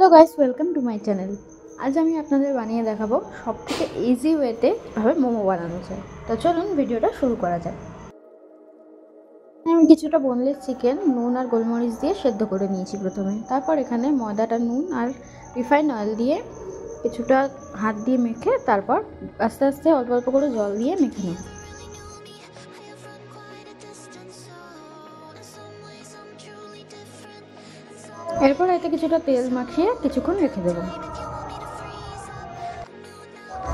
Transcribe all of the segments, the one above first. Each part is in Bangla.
Hello guys, welcome to my channel. আজ আমি আপনাদের বানিয়ে দেখাবো সবথেকে ইজি ওয়েতে কিভাবে মোমো বানানো যায়। তো চলুন ভিডিওটা শুরু করা যাক। আমি কিছুটা বোনলেস চিকেন নুন আর গোলমরিচ দিয়ে সেদ্ধ করে নিয়েছি প্রথমে। তারপর এখানে ময়দাটা নুন আর রিফাইন অয়েল দিয়ে কিছুটা হাত দিয়ে মেখে তারপর আস্তে আস্তে অল্প অল্প করে জল দিয়ে মেখে নেব। এরপর এতে কিছুটা তেল মাখিয়ে কিছুক্ষণ রেখে দেবো।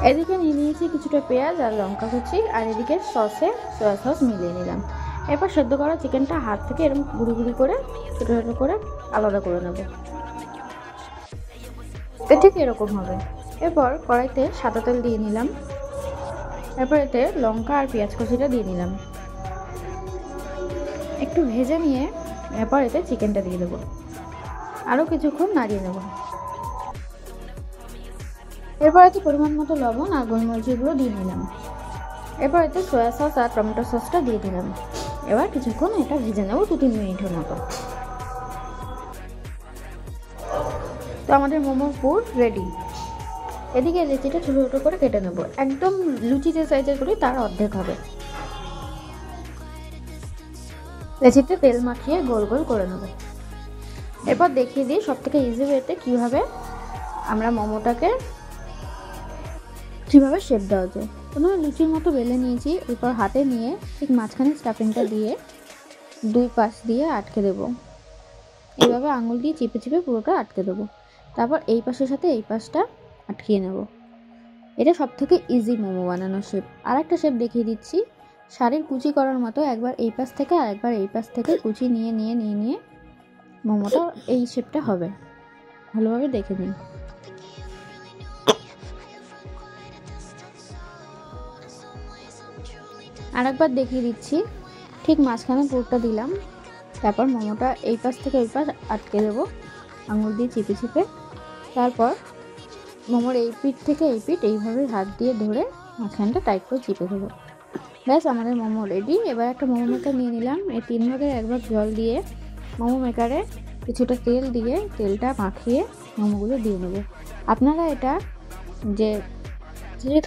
এদিকে নিয়ে নিয়েছি কিছুটা পেঁয়াজ আর লঙ্কা কুচি, আর এদিকে সসে সয়া সস মিলিয়ে নিলাম। এরপর সেদ্ধ করা চিকেনটা হাত থেকে এরকম গুঁড়ি গুঁড়ি করে ছোটো ছোটো করে আলাদা করে নেব। ঠিক এরকম হবে। এরপর কড়াইতে সাদা তেল দিয়ে নিলাম। এরপর এতে লঙ্কা আর পেঁয়াজ কুচিটা দিয়ে নিলাম, একটু ভেজে নিয়ে এরপর এতে চিকেনটা দিয়ে দেবো। আরও কিছুক্ষণ নাড়িয়ে নেব। এরপর এতে পরিমাণ মতো লবণ আর গোলমরিচগুলো দিয়ে নিলাম। এরপর এতে সয়া সস আর টমেটো সসটা দিয়ে দিলাম। এবার কিছুক্ষণ এটা ভেজে নেব, 2-3 মিনিটের মতো। তো আমাদের মোমোর পুর রেডি। এদিকে লেচিটা ছোটো ছোটো করে কেটে নেব, একদম লুচি যে সাইজের করি তার অর্ধেক হবে। লেচিতে তেল মাখিয়ে গোল গোল করে নেব। এরপর দেখিয়ে দিই সবথেকে ইজি ওয়েতে কীভাবে আমরা মোমোটাকে কীভাবে শেপ দেওয়া যায়। প্রথমে লুচির মতো বেলে নিয়েছি, এরপর হাতে নিয়ে ঠিক মাঝখানে স্টাফিংটা দিয়ে দুই পাশ দিয়ে আটকে দেবো। এইভাবে আঙুল দিয়ে চিপে চিপে পুরোটা আটকে দেবো। তারপর এই পাশের সাথে এই পাশটা আটকিয়ে নেব। এটা সবথেকে ইজি মোমো বানানোর শেপ। আর একটা শেপ দেখিয়ে দিচ্ছি, শাড়ির কুচি করার মতো একবার এই পাশ থেকে আর একবার এই পাশ থেকে কুচি নিয়ে নিয়ে নিয়ে নিয়ে মোমোটা এই শেপটা হবে। ভালোভাবে দেখে নিন। আর একবার দেখিয়ে দিচ্ছি, ঠিক মাঝখানে পুরটা দিলাম। তারপর মোমোটা এই পাশ থেকে ওই পাশ আটকে দেবো আঙুল দিয়ে চিপে চিপে। তারপর মোমোর এই পিঠ থেকে এই পিঠ এইভাবে হাত দিয়ে ধরে মাঝখানটা টাইট করে চিপে দেবো। ব্যাস, আমাদের মোমো রেডি। এবার একটা মোমো মেকার নিয়ে নিলাম। এই 3 ভাগের 1 ভাগ জল দিয়ে মোমো মেকারে কিছুটা তেল দিয়ে তেলটা মাখিয়ে মোমোগুলো দিয়ে নেবো। আপনারা এটা যে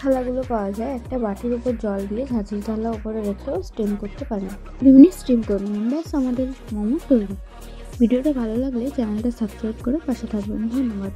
থালাগুলো পাওয়া যায়, একটা বাটির উপর জল দিয়ে ঝাঁঝরি থালা উপরে রেখেও স্টিম করতে পারেন। 2 মিনিট স্টিম করে নিন, ব্যাস আমাদের মোমো তৈরি। ভিডিওটা ভালো লাগলে চ্যানেলটা সাবস্ক্রাইব করে পাশে থাকবেন। ধন্যবাদ।